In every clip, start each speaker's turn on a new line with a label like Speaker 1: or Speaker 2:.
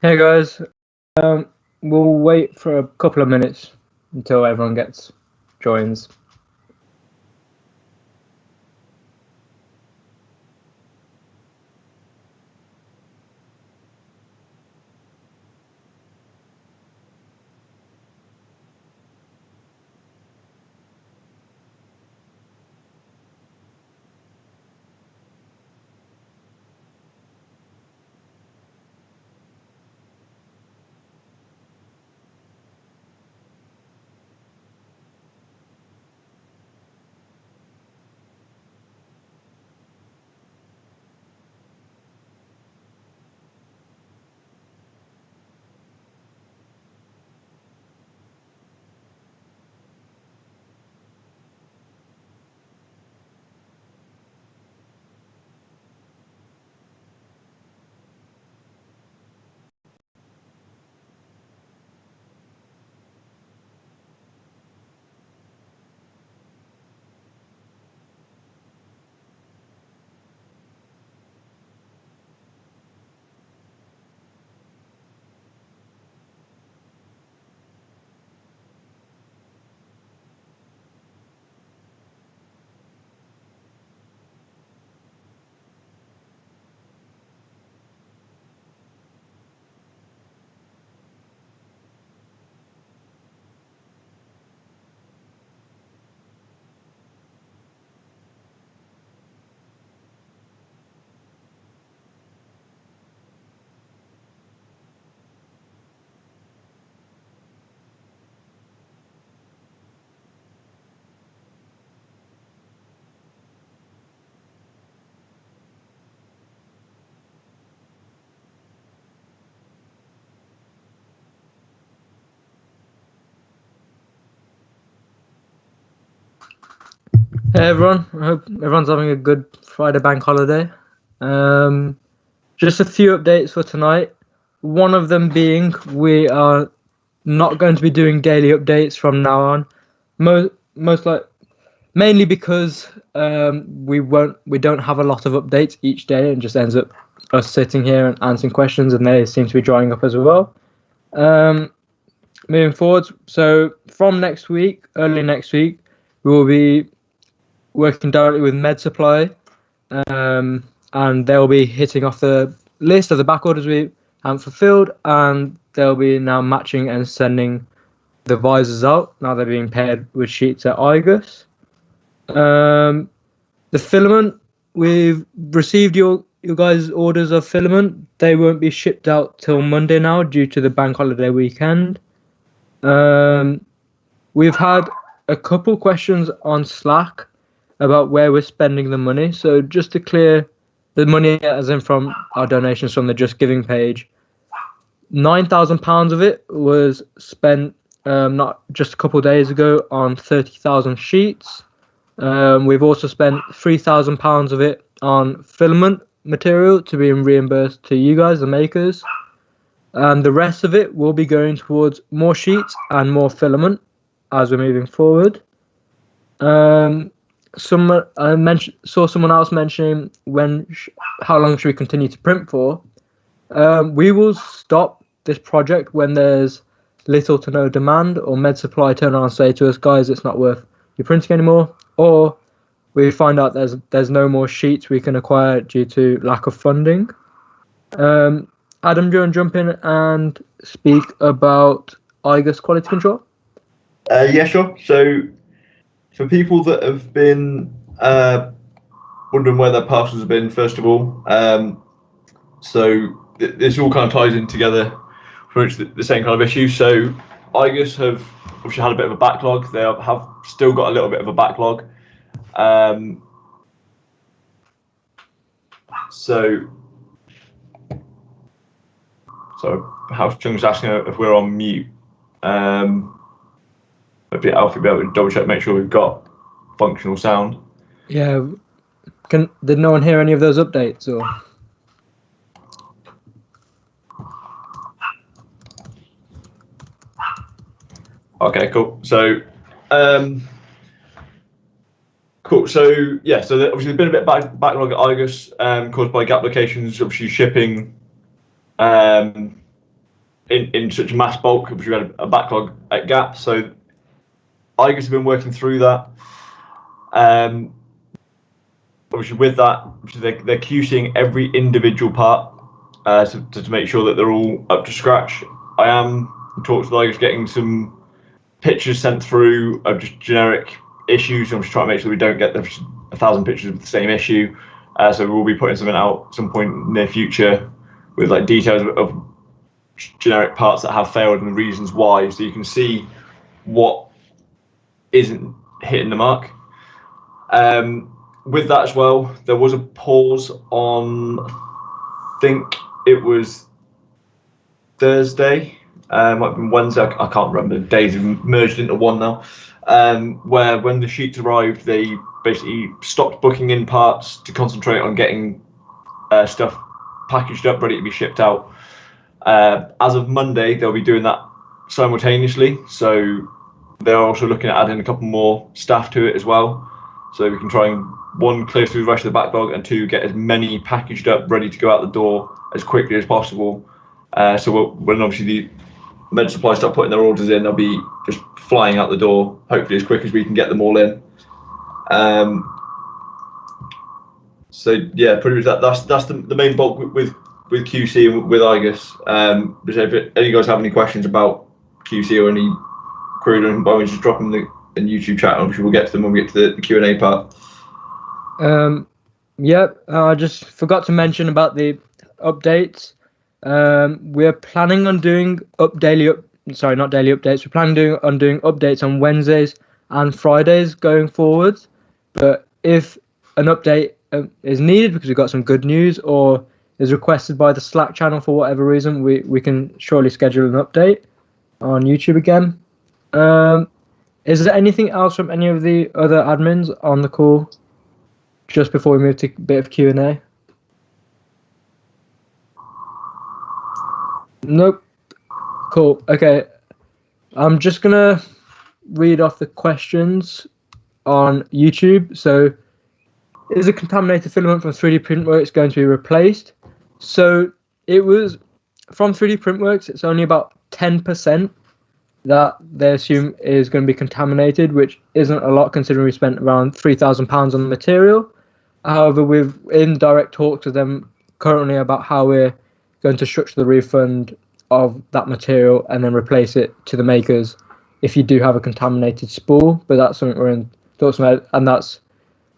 Speaker 1: Hey guys, we'll wait for a couple of minutes until everyone joins. Hey everyone, I hope everyone's having a good Friday bank holiday. Just a few updates for tonight. One of them being we are not going to be doing daily updates from now on. Most like mainly because we don't have a lot of updates each day, and just ends up us sitting here and answering questions, and they seem to be drying up as well. Moving forwards, so from next week, early next week, we will be working directly with Med Supply, and they'll be hitting off the list of the back orders we haven't fulfilled, and they'll be now matching and sending the visors out. Now they're being paired with sheets at Igus. The filament, we've received your guys' orders of filament. They won't be shipped out till Monday now due to the bank holiday weekend. We've had a couple questions on Slack about where we're spending the money. So just to clear the money, as in from our donations from the Just Giving page, £9,000 of it was spent not just a couple of days ago on 30,000 sheets. We've also spent £3,000 of it on filament material to be reimbursed to you guys, the makers. And the rest of it will be going towards more sheets and more filament as we're moving forward. Saw someone else mentioning how long should we continue to print for. We will stop this project when there's little to no demand, or Med Supply turn around and say to us, guys, it's not worth you printing anymore, or we find out there's no more sheets we can acquire due to lack of funding. Adam, do you want to jump in and speak about Igus quality control?
Speaker 2: Yeah, sure. So for people that have been wondering where their parcels have been, first of all, this all kind of ties in together for the same kind of issue. So Igus have obviously had a bit of a backlog. They have still got a little bit of a backlog. So House Chung's asking if we're on mute. Maybe Alfie will be able to double check, make sure we've got functional sound.
Speaker 1: Yeah. Did no one hear any of those updates, or?
Speaker 2: Okay, cool. So, cool. So yeah, so obviously there's been a bit of backlog at Igus, caused by gap locations, obviously shipping, in such a mass bulk because we had a backlog at Gap. So Igers have been working through that. Obviously, with that, they're QCing every individual part to make sure that they're all up to scratch. I am in talks with Igers getting some pictures sent through of just generic issues. I'm just trying to make sure we don't get 1,000 pictures of the same issue. So we'll be putting something out at some point in the near future with like details of generic parts that have failed and the reasons why, so you can see what isn't hitting the mark. With that as well, there was a pause on, I think it was Thursday, might have been Wednesday, I can't remember, the days have merged into one now, where when the sheets arrived, they basically stopped booking in parts to concentrate on getting stuff packaged up, ready to be shipped out. As of Monday, they'll be doing that simultaneously, so they're also looking at adding a couple more staff to it as well, so we can try and, one, clear through the rest of the backlog, and two, get as many packaged up, ready to go out the door as quickly as possible. So when obviously the med supply start putting their orders in, they'll be just flying out the door, hopefully as quick as we can get them all in. So yeah, pretty much that's the main bulk with QC and with Igers. If any guys have any questions about QC or any queries, by all means just drop them in the YouTube chat, and I'm sure we'll get to them when we get to the Q&A part.
Speaker 1: I just forgot to mention about the updates. We're planning on doing daily updates. We're planning on doing updates on Wednesdays and Fridays going forwards. But if an update is needed because we've got some good news, or is requested by the Slack channel for whatever reason, we can surely schedule an update on YouTube again. Is there anything else from any of the other admins on the call just before we move to a bit of Q&A? Nope. Cool. Okay. I'm just going to read off the questions on YouTube. So, is a contaminated filament from 3D Printworks going to be replaced? So, it was from 3D Printworks, it's only about 10% that they assume is going to be contaminated, which isn't a lot considering we spent around £3,000 on the material. However, we're in direct talks with them currently about how we're going to structure the refund of that material and then replace it to the makers if you do have a contaminated spool. But that's something we're in talks about, and that's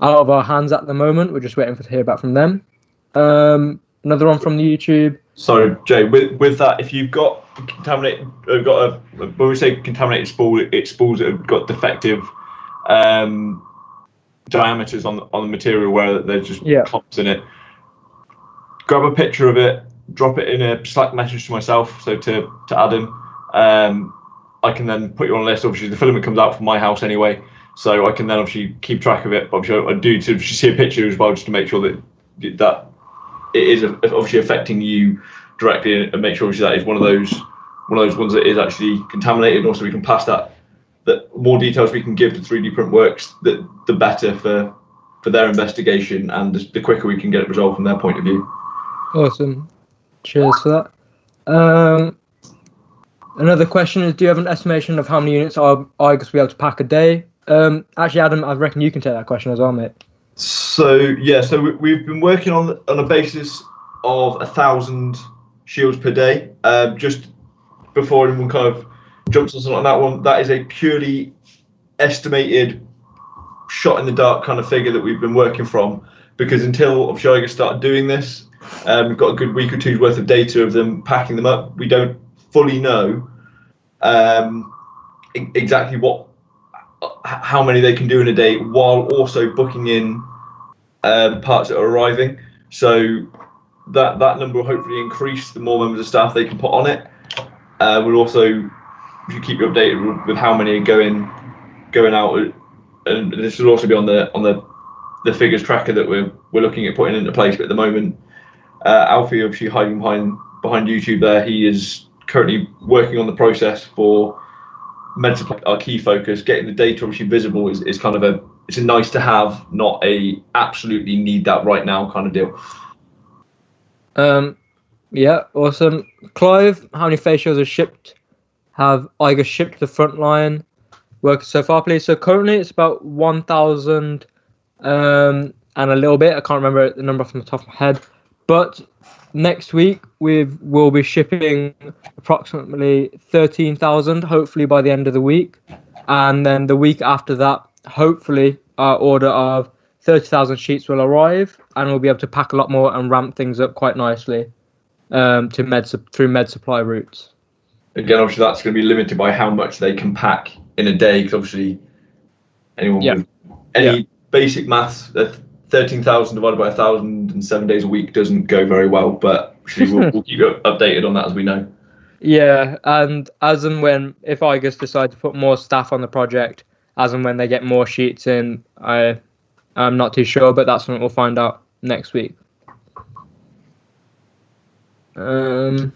Speaker 1: out of our hands at the moment. We're just waiting to hear back from them. Another one from the YouTube.
Speaker 2: Sorry, Jay. With that, if you've got contaminated, when we say contaminated spool, it's spools that have got defective diameters on the material where there's just clumps in it. Grab a picture of it, drop it in a Slack message to myself, so to Adam. I can then put you on a list. Obviously, the filament comes out from my house anyway, so I can then obviously keep track of it. But obviously, I do to see a picture as well, just to make sure that it is obviously affecting you directly, and make sure obviously that is one of those ones that is actually contaminated. And also, we can pass that more details we can give to 3D Printworks, the better for their investigation, and the quicker we can get it resolved from their point of view.
Speaker 1: Awesome. Cheers for that. Another question is, do you have an estimation of how many units are Igers will be able to pack a day? Actually, Adam, I reckon you can take that question as well, mate.
Speaker 2: So we've been working on a basis of 1,000 shields per day. Just before anyone kind of jumps on something like that one, that is a purely estimated, shot in the dark kind of figure that we've been working from, because until obviously Igers started doing this, we've got a good week or two's worth of data of them packing them up. We don't fully know exactly how many they can do in a day, while also booking in parts that are arriving. So that number will hopefully increase the more members of staff they can put on it. We'll also keep you updated with how many are going out, and this will also be on the figures tracker that we're looking at putting into place. But at the moment, Alfie, obviously hiding behind YouTube there, he is currently working on the process for med supply. Our key focus, getting the data obviously visible, is kind of it's a nice to have, not a absolutely need that right now kind of deal.
Speaker 1: Yeah, awesome. Clive, how many face shields have Iger shipped to the front line workers so far, please? So currently it's about 1,000 and a little bit. I can't remember the number off the top of my head. But next week we'll be shipping approximately 13,000, hopefully by the end of the week. And then the week after that, hopefully our order of 30,000 sheets will arrive, and we'll be able to pack a lot more and ramp things up quite nicely through med supply routes.
Speaker 2: Again, obviously that's going to be limited by how much they can pack in a day, because obviously anyone with any basic maths, 13,000 divided by 1,000 and 7 days a week doesn't go very well, but we'll keep you updated on that as we know.
Speaker 1: Yeah, and as and when, if Igers decide to put more staff on the project, as and when they get more sheets in, I'm not too sure, but that's something we'll find out next week.
Speaker 2: So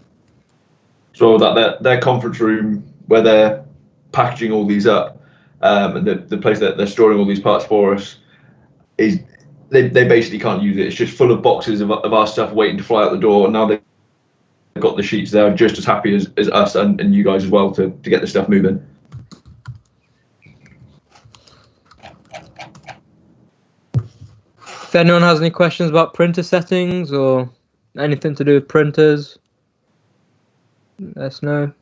Speaker 2: that their conference room where they're packaging all these up, and the place that they're storing all these parts for us, is they basically can't use it. It's just full of boxes of our stuff waiting to fly out the door. And now they've got the sheets there, just as happy as us and you guys as well to get the stuff moving.
Speaker 1: If anyone has any questions about printer settings or anything to do with printers, let us know.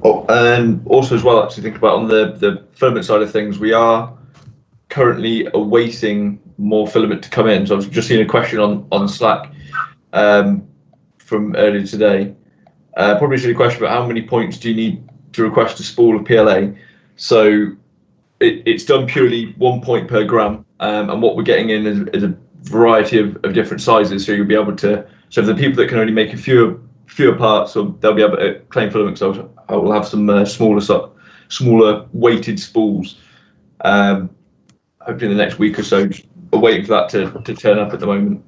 Speaker 2: Oh, and also as well, actually think about on the filament side of things, we are currently awaiting more filament to come in. So I've just seen a question on Slack from earlier today. Probably seen a question about how many points do you need to request a spool of PLA. So it's done purely 1 point per gram, and what we're getting in is a variety of different sizes. So you'll be able to, so for the people that can only make a fewer parts, so they'll be able to claim filament. So I will have some smaller weighted spools. Hopefully in the next week or so. Just waiting for that to turn up at the moment.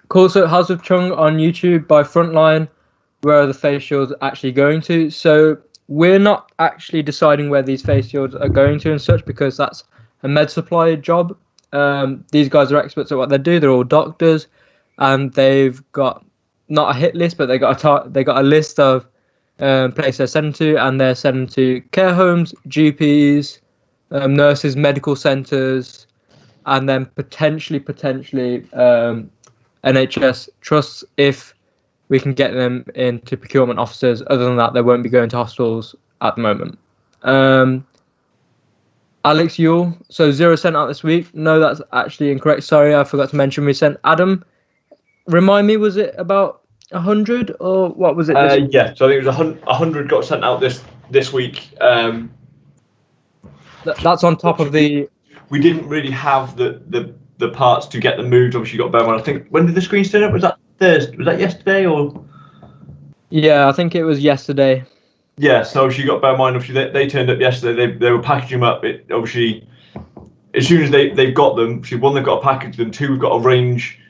Speaker 1: Cool. So House of Chung on YouTube by Frontline, where are the face shields actually going to? So we're not actually deciding where these face shields are going to and such, because that's a med supply job. These guys are experts at what they do. They're all doctors, and they've got not a hit list, but they got a list of places they're sending to, and they're sending to care homes, GPs, nurses, medical centres, and then potentially NHS trusts if we can get them into procurement officers. Other than that, they won't be going to hospitals at the moment. Alex Yule, so 0 sent out this week. No, that's actually incorrect. Sorry, I forgot to mention we sent Adam. Remind me, was it about 100 or what was it?
Speaker 2: Yeah, so I think it was 100 got sent out this week.
Speaker 1: That's on top of the.
Speaker 2: We didn't really have the parts to get them moved. Obviously, you got to bear in mind. I think, when did the screens turn up? Was that Thursday? Was that yesterday or?
Speaker 1: Yeah, I think it was yesterday.
Speaker 2: Yeah, so obviously you got to bear in mind. Obviously, they turned up yesterday. They were packaging them up. It obviously, as soon as they've got them, one, they've got to package them. Two, we've got to arrange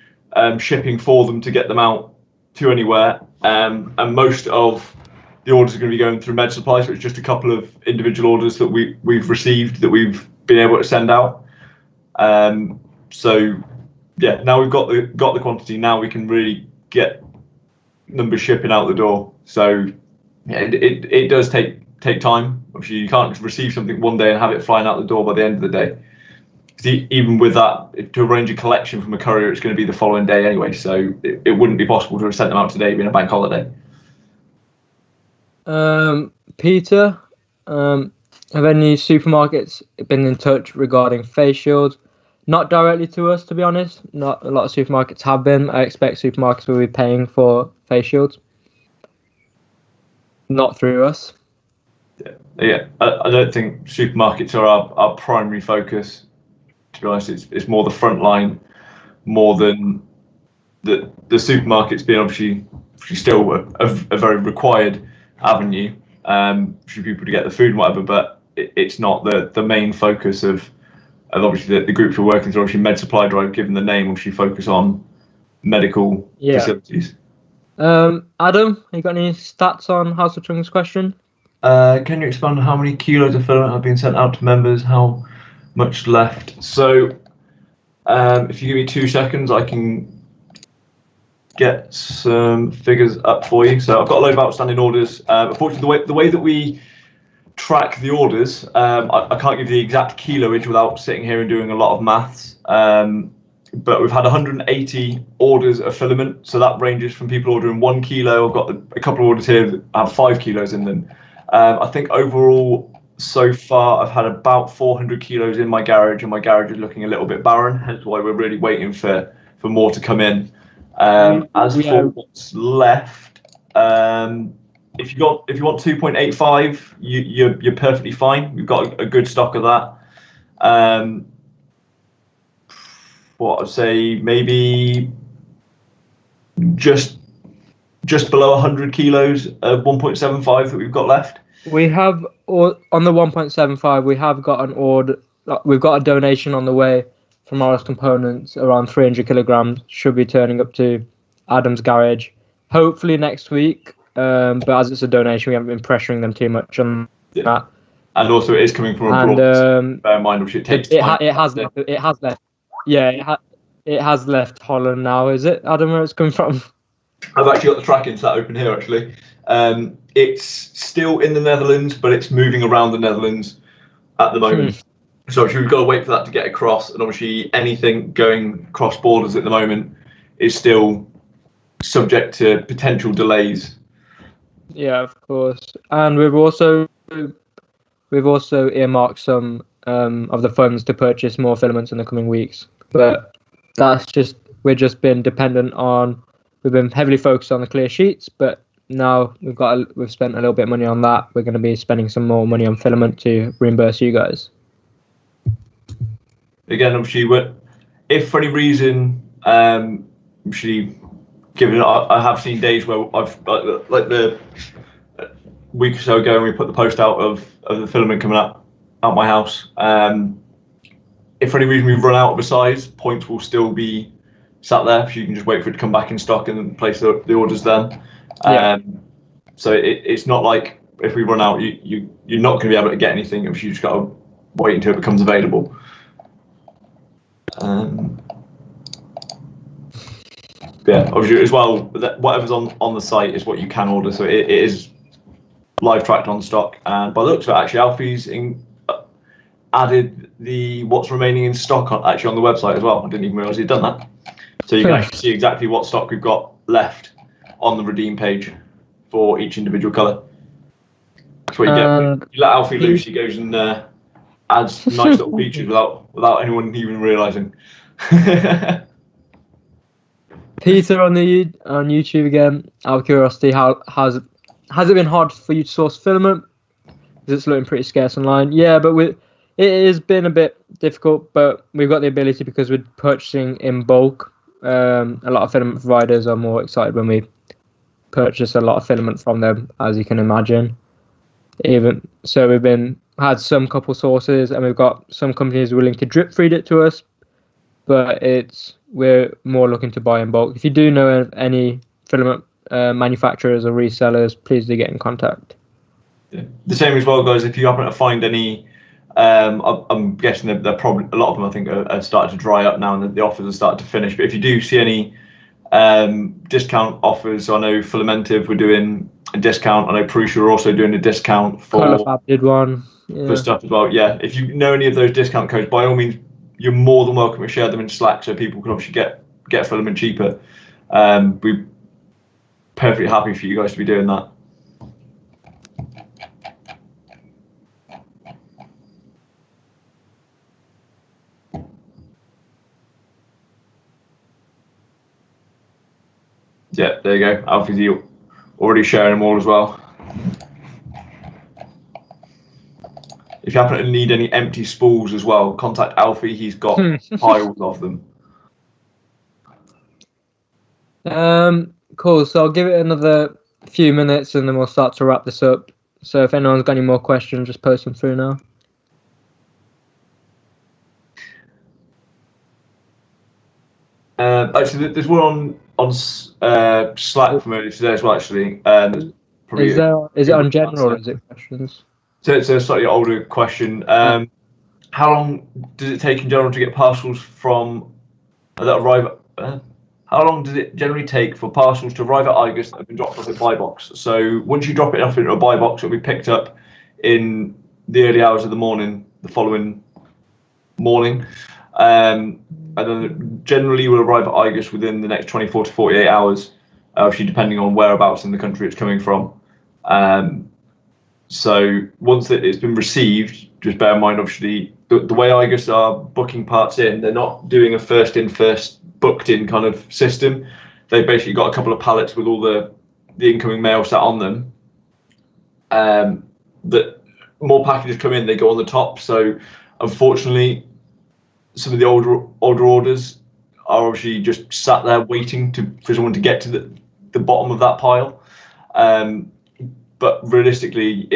Speaker 2: shipping for them to get them out to anywhere. And most of the orders are going to be going through Med Supply, so it's just a couple of individual orders that we've received that we've been able to send out. So yeah, now we've got the quantity. Now we can really get numbers shipping out the door. So yeah, it does take time. Obviously, you can't receive something one day and have it flying out the door by the end of the day. Even with that, to arrange a collection from a courier, it's going to be the following day anyway. So it wouldn't be possible to have sent them out today, being a bank holiday.
Speaker 1: Peter, have any supermarkets been in touch regarding face shields? Not directly to us, to be honest. Not a lot of supermarkets have been. I expect supermarkets will be paying for face shields. Not through us.
Speaker 2: Yeah. I don't think supermarkets are our primary focus. To be honest, it's more the front line, more than the supermarkets being obviously still a very required avenue for people to get the food and whatever, but it's not the main focus of obviously the groups we're working through. Obviously, Med Supply Drive, given the name, obviously focus on medical facilities.
Speaker 1: Adam, you got any stats on House of Chung's question?
Speaker 2: Can you expand on how many kilos of filament have been sent out to members? How much left? So, if you give me 2 seconds, I can get some figures up for you. So I've got a load of outstanding orders. Unfortunately, the way that we track the orders, I can't give you the exact kiloage without sitting here and doing a lot of maths. But we've had 180 orders of filament, so that ranges from people ordering 1 kilo. I've got a couple of orders here that have 5 kilos in them. I think overall, so far, I've had about 400 kilos in my garage, and my garage is looking a little bit barren, hence why we're really waiting for more to come in. As for what's left, if you want 2.85, you're perfectly fine. We've got a good stock of that. What I'd say, maybe just below 100 kilos of 1.75 that we've got left.
Speaker 1: We have, on the 1.75, we have got an order. We've got a donation on the way from RS Components, around 300 kilograms, should be turning up to Adam's garage, hopefully next week. But as it's a donation, we haven't been pressuring them too much on that.
Speaker 2: And also, it is coming from abroad. Bear in mind, which it takes time.
Speaker 1: It has left. Yeah, it has left Holland now. Is it, Adam, where it's coming from?
Speaker 2: I've actually got the tracking stat open here, actually. It's still in the Netherlands, but it's moving around the Netherlands at the moment. So obviously we've got to wait for that to get across, and obviously anything going cross borders at the moment is still subject to potential delays.
Speaker 1: Yeah, of course. And we've also earmarked some of the funds to purchase more filaments in the coming weeks. But we've just been dependent on. We've been heavily focused on the clear sheets, but now we've spent a little bit of money on that. We're going to be spending some more money on filament to reimburse you guys.
Speaker 2: Again, obviously, if for any reason, obviously, given I have seen days where I've like the week or so ago, and we put the post out of the filament coming out my house. If for any reason we've run out of a size, points will still be sat there, so you can just wait for it to come back in stock and place the orders then. So it's not like if we run out, you're not going to be able to get anything. You just got to wait until it becomes available. Yeah, obviously as well, whatever's on the site is what you can order, so it is live tracked on stock. And by the looks of it, actually, Alfie's added the what's remaining in stock on the website as well. I didn't even realise he'd done that. So you can actually see exactly what stock we've got left on the redeem page for each individual colour. That's what you get. You let Alfie loose, he goes and adds nice little features without anyone even realising.
Speaker 1: Peter on YouTube again. Out of curiosity, has it been hard for you to source filament? Because it's looking pretty scarce online. Yeah, but it has been a bit difficult, but we've got the ability because we're purchasing in bulk. A lot of filament providers are more excited when we purchase a lot of filament from them, as you can imagine. Even so, we've had some couple sources, and we've got some companies willing to drip feed it to us, but we're more looking to buy in bulk. If you do know of any filament manufacturers or resellers, please do get in contact.
Speaker 2: Yeah. The same as well, guys. If you happen to find any, I'm guessing they're probably a lot of them. I think are starting to dry up now, and the offers are starting to finish. But if you do see any discount offers, I know Filamentive were doing a discount. I know Prusa are also doing a discount for
Speaker 1: Colorfab did one
Speaker 2: for stuff as well. Yeah, if you know any of those discount codes, by all means, you're more than welcome to share them in Slack so people can obviously get filament cheaper. We're perfectly happy for you guys to be doing that. Yeah, there you go. Alfie's already sharing them all as well. If you happen to need any empty spools as well, contact Alfie. He's got piles of them.
Speaker 1: Cool. So I'll give it another few minutes and then we'll start to wrap this up. So if anyone's got any more questions, just post them through now.
Speaker 2: Actually, there's one on Slack from earlier today as well. Actually,
Speaker 1: Is it on general or
Speaker 2: answer.
Speaker 1: is it questions?
Speaker 2: So it's a slightly older question. How long does it take in general to get parcels from that arrive? How long does it generally take for parcels to arrive at Igus that have been dropped off at buy box? So once you drop it off into a buy box, it'll be picked up in the early hours of the morning, the following morning, and then generally will arrive at Igus within the next 24 to 48 hours, obviously depending on whereabouts in the country it's coming from. So once it's been received, just bear in mind, obviously, the way Igus are booking parts in, they're not doing a first in, first booked in kind of system. They've basically got a couple of pallets with all the incoming mail sat on them. That more packages come in, they go on the top. So unfortunately, some of the older orders are obviously just sat there waiting for someone to get to the bottom of that pile. But realistically,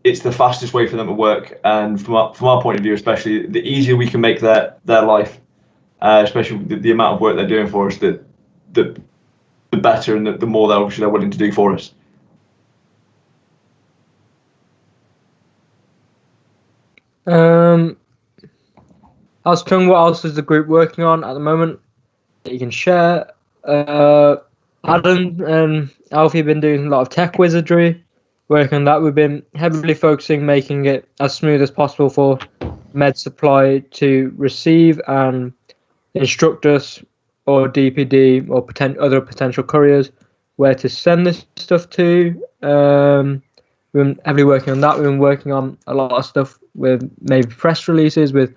Speaker 2: it's the fastest way for them to work, and from our point of view, especially, the easier we can make their life, especially the amount of work they're doing for us, the better, and the more they're willing to do for us.
Speaker 1: Chung, what else is the group working on at the moment that you can share? Adam and Alfie have been doing a lot of tech wizardry, working on that. We've been heavily focusing, making it as smooth as possible for Med Supply to receive and instruct us, or DPD, or other potential couriers, where to send this stuff to. We've been heavily working on that. We've been working on a lot of stuff with maybe press releases with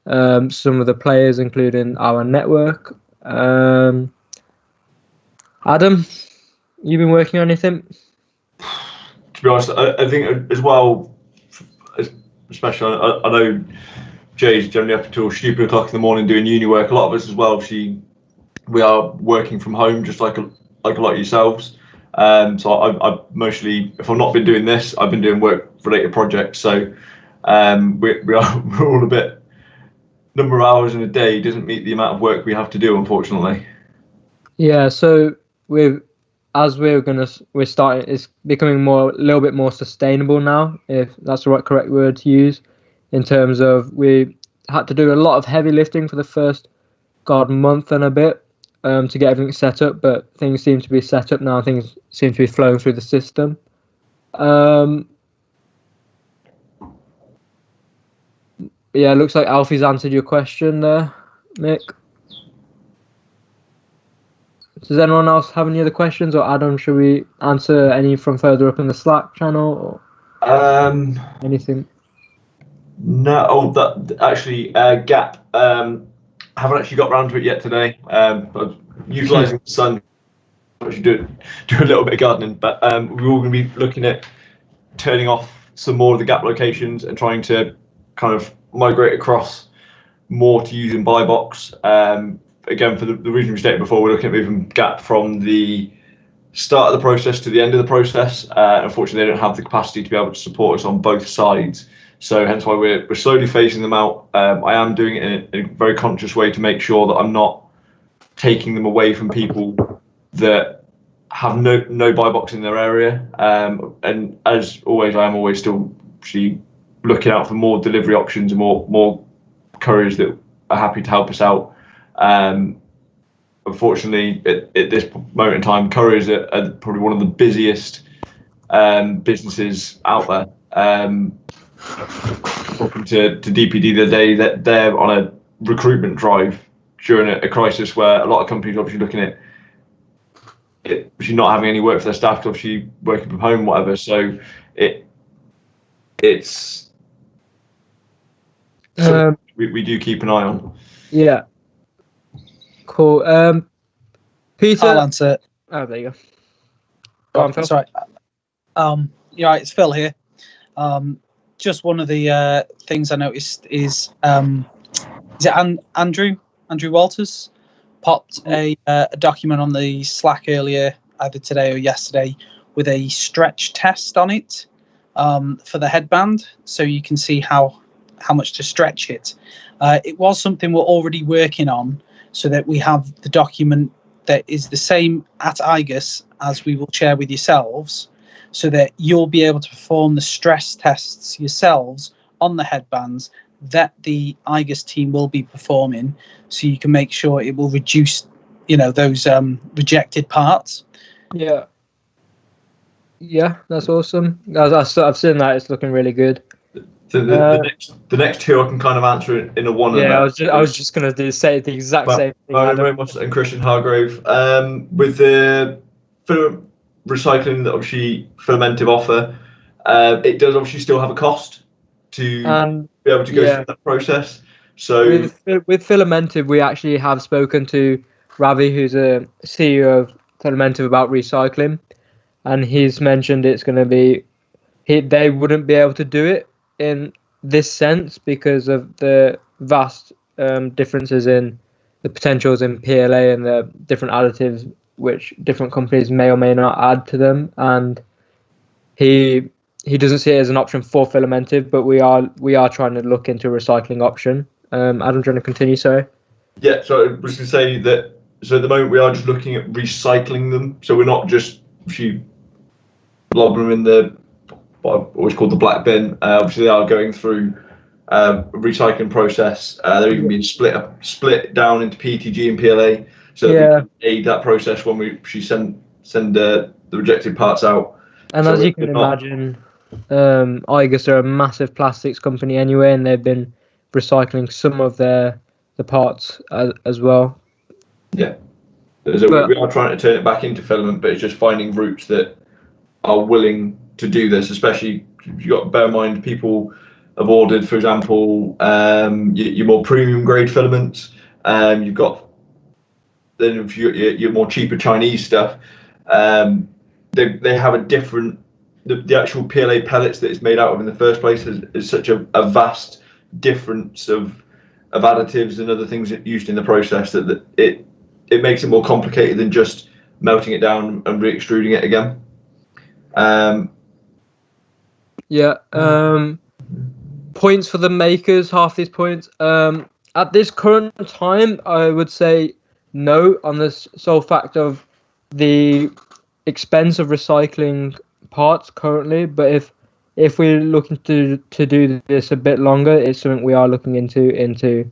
Speaker 1: some of the players, including our network. Adam, you been working on anything?
Speaker 2: To be honest, I think as well, especially I know Jay's generally up until stupid o'clock in the morning doing uni work. A lot of us as well. We are working from home, just like a lot of yourselves. So I mostly, if I've not been doing this, I've been doing work-related projects. So we're all a bit. Number of hours in a day doesn't meet the amount of work we have to do, unfortunately.
Speaker 1: Yeah. So we're starting. It's becoming a little bit more sustainable now, if that's the correct word to use. In terms of, we had to do a lot of heavy lifting for the first month and a bit to get everything set up, but things seem to be set up now. Things seem to be flowing through the system. Yeah, it looks like Alfie's answered your question there, Nick. Does anyone else have any other questions, or Adam, should we answer any from further up in the Slack channel, or anything?
Speaker 2: No. Oh, that actually, Gap. Haven't actually got around to it yet today. But utilising the sun, actually do a little bit of gardening. But we're all going to be looking at turning off some more of the Gap locations and trying to kind of migrate across more to using buy box. Again, for the reason we stated before, we're looking at moving Gap from the start of the process to the end of the process. Unfortunately, they don't have the capacity to be able to support us on both sides. So hence why we're slowly phasing them out. I am doing it in a very conscious way to make sure that I'm not taking them away from people that have no buy box in their area. And as always, I am always still looking out for more delivery options and more couriers that are happy to help us out. Unfortunately, at this moment in time, couriers are probably one of the busiest businesses out there. Talking to DPD the other day, that they're on a recruitment drive during a crisis where a lot of companies are obviously looking at it, obviously not having any work for their staff, obviously working from home, whatever. So it's we do keep an eye on.
Speaker 1: Yeah. Cool. Peter,
Speaker 3: I'll answer.
Speaker 1: Oh, there you go.
Speaker 3: Go on, Phil. Sorry. Yeah, it's Phil here. Just one of the things I noticed is it Andrew Walters popped a document on the Slack earlier, either today or yesterday, with a stretch test on it for the headband, so you can see how much to stretch it. It was something we're already working on, so that we have the document that is the same at IGUS as we will share with yourselves, so that you'll be able to perform the stress tests yourselves on the headbands that the IGUS team will be performing, so you can make sure it will reduce, those rejected parts.
Speaker 1: Yeah, that's awesome. I've seen that. It's looking really good.
Speaker 2: So the next two I can kind of answer in a one.
Speaker 1: Yeah, I was just gonna say the exact same thing.
Speaker 2: Ramos and Christian Hargrave. With the filament recycling that obviously Filamentive offer, it does obviously still have a cost to be able to go through that process. So
Speaker 1: with Filamentive, we actually have spoken to Ravi, who's a CEO of Filamentive, about recycling, and he's mentioned it's going to be they wouldn't be able to do it in this sense because of the vast differences in the potentials in PLA and the different additives which different companies may or may not add to them, and he doesn't see it as an option for Filamentive, but we are trying to look into a recycling option. Adam, do you want to continue? Sorry.
Speaker 2: Yeah, so I was going to say that. So at the moment we are just looking at recycling them. So we're not just lobbing them in what I've always called the black bin. Obviously they are going through a recycling process. They're even being split down into PETG and PLA, so that we can aid that process when we send the rejected parts out.
Speaker 1: And so as you can imagine, IGUS are a massive plastics company anyway, and they've been recycling some of the parts as well.
Speaker 2: Yeah, so we are trying to turn it back into filament, but it's just finding routes that are willing to do this. Especially, you've got to bear in mind, people have ordered, for example, your more premium grade filaments. You've got then your more cheaper Chinese stuff. They have a different. The actual PLA pellets that it's made out of in the first place is such a vast difference of additives and other things used in the process that it makes it more complicated than just melting it down and re-extruding it again.
Speaker 1: Points for the makers, half these points. At this current time, I would say no, on the sole fact of the expense of recycling parts currently. But if we're looking to do this a bit longer, it's something we are looking into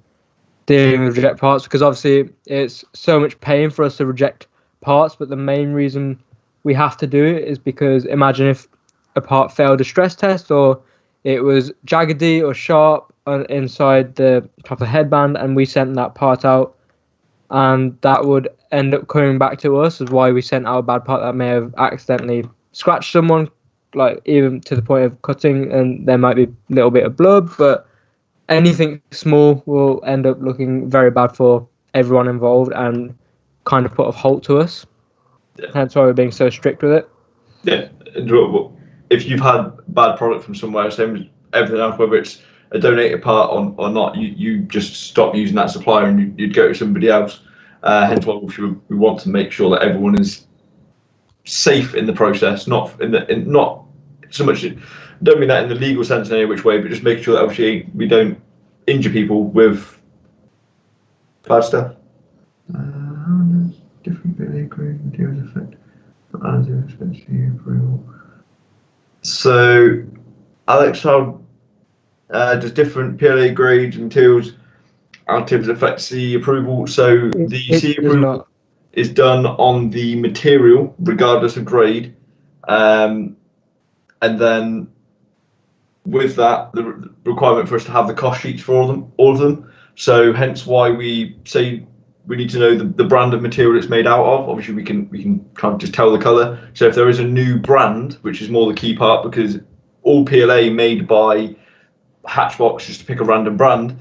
Speaker 1: dealing with reject parts, because obviously it's so much pain for us to reject parts. But the main reason we have to do it is because imagine if a part failed a stress test, or it was jaggedy or sharp inside the top of the headband, and we sent that part out, and that would end up coming back to us as why we sent out a bad part that may have accidentally scratched someone, like even to the point of cutting, and there might be a little bit of blood, but anything small will end up looking very bad for everyone involved and kind of put a halt to us. Hence why we're being so strict with it.
Speaker 2: Yeah, if you've had bad product from somewhere, same as everything else, whether it's a donated part or not, you just stop using that supplier and you'd go to somebody else. Hence why we want to make sure that everyone is safe in the process, not so much. Don't mean that in the legal sense in any which way, but just making sure that obviously we don't injure people with bad stuff. Different PLA grade materials affect approval. So, Alex, how does different PLA grades and materials additives affect the approval? So the CE approval is done on the material, regardless of grade, and then with that, the requirement for us to have the cost sheets for all of them. So hence why we say we need to know the brand of material it's made out of. Obviously, we can kind of just tell the color. So if there is a new brand, which is more the key part, because all PLA made by Hatchbox, just to pick a random brand,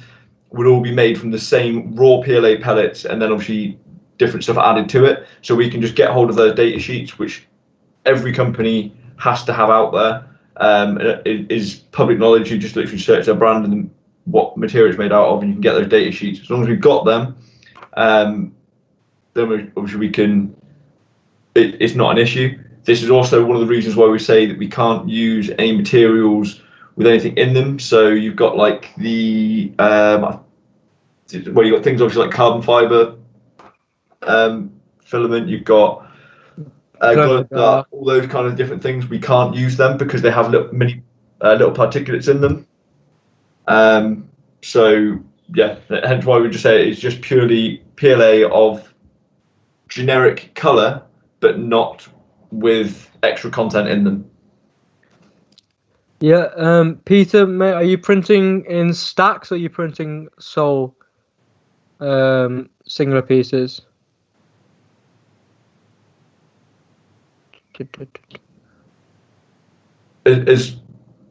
Speaker 2: would all be made from the same raw PLA pellets, and then obviously different stuff added to it. So we can just get hold of those data sheets, which every company has to have out there. It is public knowledge. You just literally search their brand and what material it's made out of, and you can get those data sheets. As long as we've got them, then obviously we can. It's not an issue. This is also one of the reasons why we say that we can't use any materials with anything in them. So you've got like the where you've got things obviously like carbon fiber filament, you've got glow in the dark, all those kind of different things. We can't use them because they have little particulates in them. So yeah, hence why we just say it's just purely PLA of generic color, but not with extra content in them.
Speaker 1: Yeah, Peter, mate, are you printing in stacks or are you printing sole singular pieces?
Speaker 2: As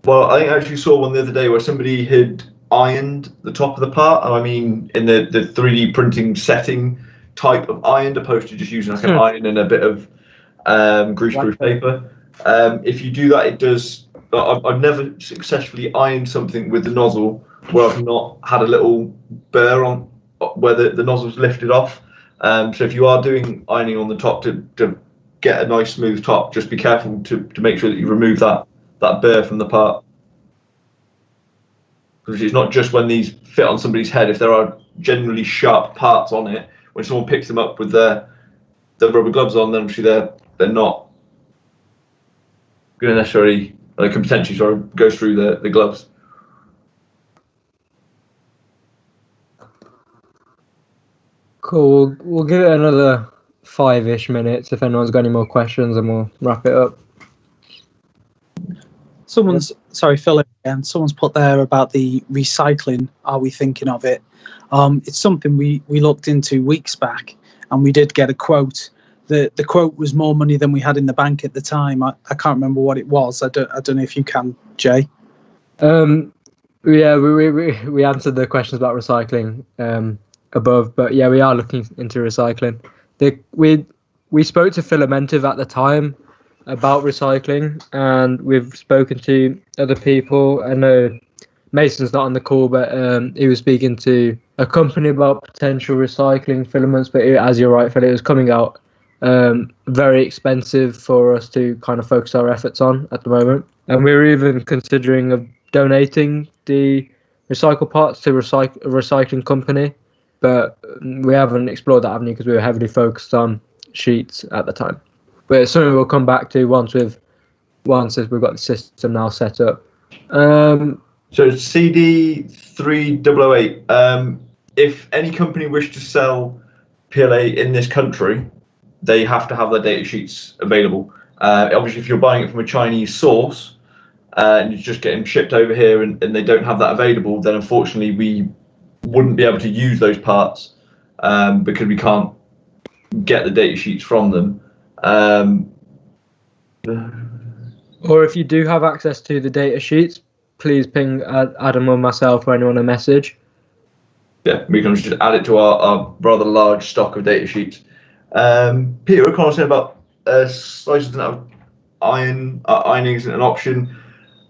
Speaker 2: well, I actually saw one the other day where somebody had ironed the top of the part, and I mean in the 3D printing setting type of iron, opposed to just using like an iron and a bit of greaseproof paper. If you do that, it does. I've never successfully ironed something with the nozzle where I've not had a little burr on where the nozzle's lifted off. So if you are doing ironing on the top to get a nice smooth top, just be careful to make sure that you remove that burr from the part. Because it's not just when these fit on somebody's head. If there are generally sharp parts on it, when someone picks them up with the rubber gloves on, then obviously they're not going to necessarily, they can potentially sort of go through the gloves.
Speaker 1: Cool. We'll give it another 5-ish minutes if anyone's got any more questions, and we'll wrap it up.
Speaker 3: Sorry, Phil, again. Someone's put there about the recycling. Are we thinking of it? It's something we looked into weeks back, and we did get a quote. The quote was more money than we had in the bank at the time. I can't remember what it was. I don't know if you can, Jay.
Speaker 1: Yeah, we answered the questions about recycling above, but yeah, we are looking into recycling. We spoke to Filamentive at the time about recycling, and we've spoken to other people. I know Mason's not on the call, but he was speaking to a company about potential recycling filaments, but as you're right, Phil, it was coming out very expensive for us to kind of focus our efforts on at the moment. And we're even considering of donating the recycled parts to a recycling company, but we haven't explored that avenue because we were heavily focused on sheets at the time. But it's something we'll come back to once we've got the system now set up.
Speaker 2: So CD3008, if any company wish to sell PLA in this country, they have to have their data sheets available. Obviously, if you're buying it from a Chinese source and you're just getting shipped over here and they don't have that available, then unfortunately we wouldn't be able to use those parts because we can't get the data sheets from them.
Speaker 1: Or if you do have access to the data sheets, please ping Adam or myself or anyone a message.
Speaker 2: Yeah, we can just add it to our rather large stock of data sheets. Peter O'Connell said about slices didn't have ironing isn't an option.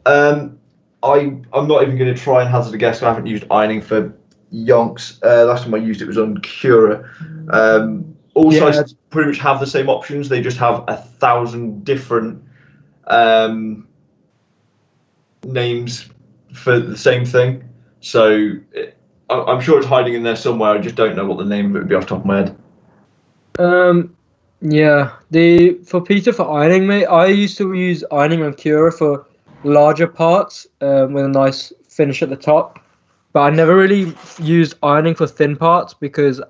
Speaker 2: I'm not even going to try and hazard a guess. I haven't used ironing for yonks. Last time I used it was on Cura. All slices pretty much have the same options. They just have 1,000 different names for the same thing. So I'm sure it's hiding in there somewhere. I just don't know what the name of it would be off the top of my head.
Speaker 1: Yeah, for Peter, for ironing, mate, I used to use ironing on Cura for larger parts with a nice finish at the top, but I never really used ironing for thin parts because,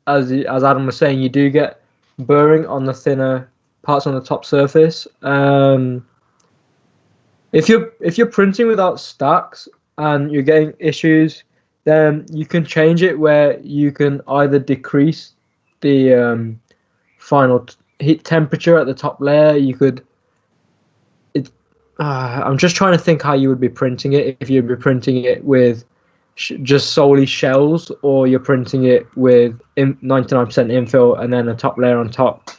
Speaker 1: as Adam was saying, you do get burring on the thinner parts on the top surface. If you're printing without stacks and you're getting issues, then you can change it where you can either decrease the final heat temperature at the top layer. You could. I'm just trying to think how you would be printing it. If you'd be printing it with just solely shells, or you're printing it with 99% infill and then a top layer on top.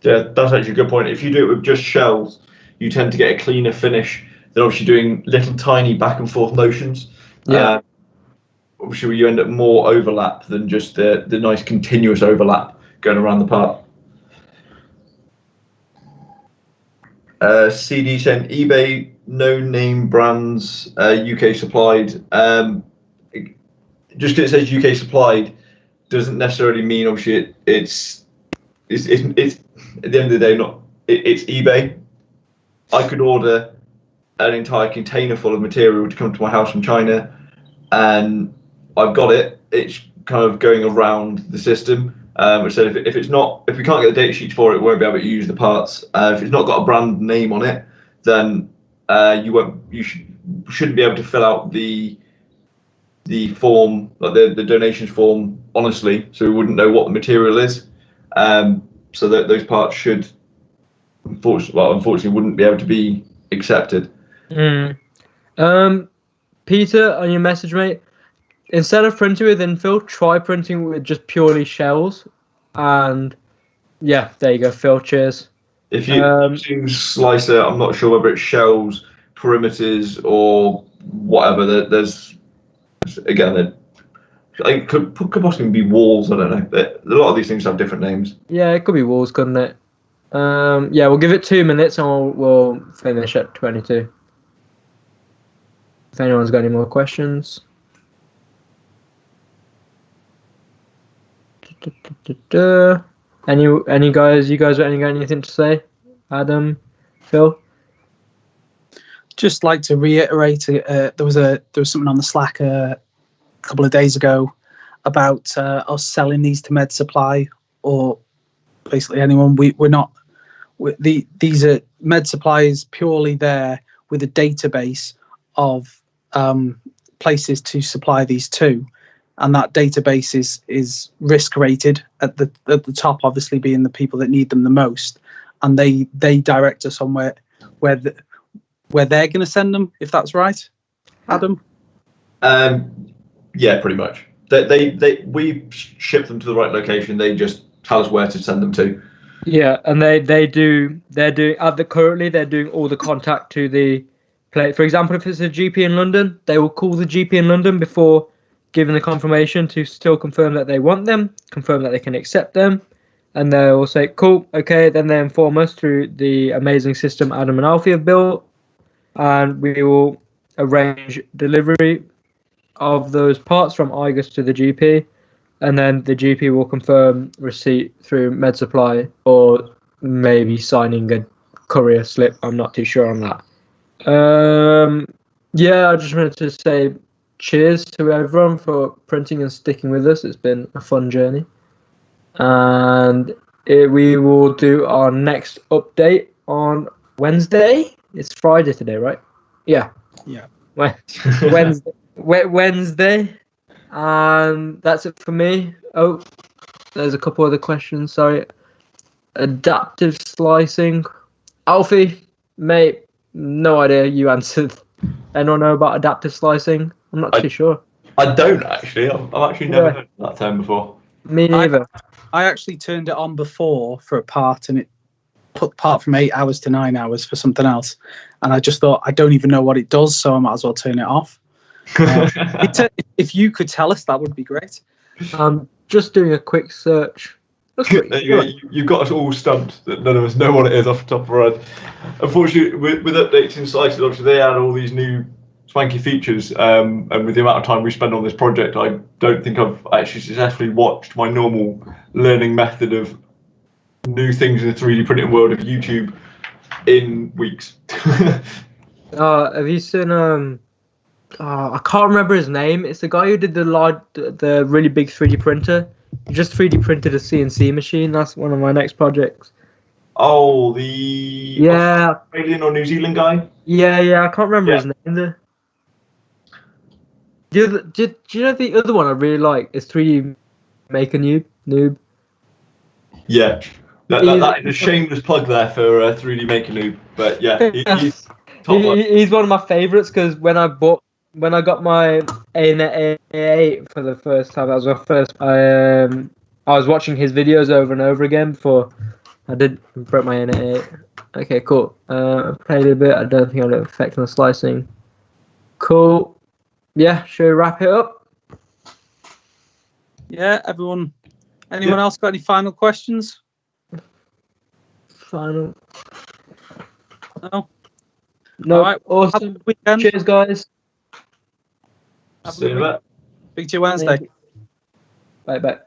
Speaker 2: Yeah, that's actually a good point. If you do it with just shells, you tend to get a cleaner finish than obviously doing little tiny back and forth motions.
Speaker 1: Yeah.
Speaker 2: Obviously, you end up more overlap than just the nice continuous overlap going around the part. CD saying eBay, no name brands, UK supplied. Just because it says UK supplied, doesn't necessarily mean obviously it's at the end of the day it's eBay. I could order an entire container full of material to come to my house from China, and I've got it. It's kind of going around the system. So if we can't get the data sheets for it, we won't be able to use the parts. If it's not got a brand name on it, then you shouldn't be able to fill out the form, like the donations form, honestly. So we wouldn't know what the material is. So that those parts should, unfortunately, wouldn't be able to be accepted.
Speaker 1: Peter, on your message, mate, instead of printing with infill, try printing with just purely shells. And yeah, there you go, Phil. Cheers.
Speaker 2: If you're using Slicer, I'm not sure whether it's shells, perimeters, or whatever. There's again, it could possibly be walls. I don't know. A lot of these things have different names.
Speaker 1: Yeah, it could be walls, couldn't it? Yeah, we'll give it 2 minutes and we'll finish at 22. If anyone's got any more questions. Any guys? You guys got anything to say? Adam, Phil?
Speaker 3: Just like to reiterate, there was something on the Slack a couple of days ago about us selling these to Med Supply or basically anyone. We're not. These are Med Supply is purely there with a database of places to supply these to, and that database is risk rated at the top, obviously being the people that need them the most, and they direct us on where they're going to send them, if that's right, Adam.
Speaker 2: Yeah, pretty much. We ship them to the right location. They just tell us where to send them to.
Speaker 1: Yeah, and they're doing all the contact to the play. For example, if it's a GP in London, they will call the GP in London before giving the confirmation to still confirm that they want them, confirm that they can accept them, and they'll say, cool, okay, then they inform us through the amazing system Adam and Alfie have built, and we will arrange delivery of those parts from Argus to the GP, and then the GP will confirm receipt through Med Supply or maybe signing a courier slip. I'm not too sure on that. Yeah, I just wanted to say cheers to everyone for printing and sticking with us. It's been a fun journey. And we will do our next update on Wednesday. It's Friday today, right? Yeah.
Speaker 3: Yeah.
Speaker 1: Wednesday. And that's it for me. Oh, there's a couple other questions. Sorry. Adaptive slicing. Alfie, mate, no idea. You answered. Anyone know about adaptive slicing? I'm not too sure.
Speaker 2: I don't actually. I've actually never heard of that term before.
Speaker 1: Me neither.
Speaker 3: I actually turned it on before for a part, and it put the part from 8 hours to 9 hours for something else. And I just thought, I don't even know what it does, so I might as well turn it off. If you could tell us, that would be great.
Speaker 1: Just doing a quick search.
Speaker 2: You've got us all stumped that none of us know what it is off the top of our head. Unfortunately, with updates in Slices, obviously they add all these new swanky features, and with the amount of time we spend on this project, I don't think I've actually successfully watched my normal learning method of new things in the 3D printing world of YouTube in weeks.
Speaker 1: Have you seen I can't remember his name. It's the guy who did the really big 3D printer. He just 3D printed a CNC machine. That's one of my next projects.
Speaker 2: Oh, the Australian or New Zealand guy?
Speaker 1: Yeah. I can't remember his name. Do you know the other one I really like is 3D Maker Noob? Yeah.
Speaker 2: That is a shameless plug there for 3D Maker Noob. But yeah,
Speaker 1: he's one of my favourites because when I got my A8 for the first time, that was my first. I was watching his videos over and over again before I broke my A8. Okay, cool. I played a bit. I don't think I had an effect on the slicing. Cool. Yeah, should we wrap it up?
Speaker 3: Yeah, everyone. Anyone else got any final questions?
Speaker 1: Final.
Speaker 3: No.
Speaker 1: All right. Awesome. Weekend. Cheers, guys.
Speaker 2: See you later.
Speaker 3: Speak to you Wednesday.
Speaker 1: Bye.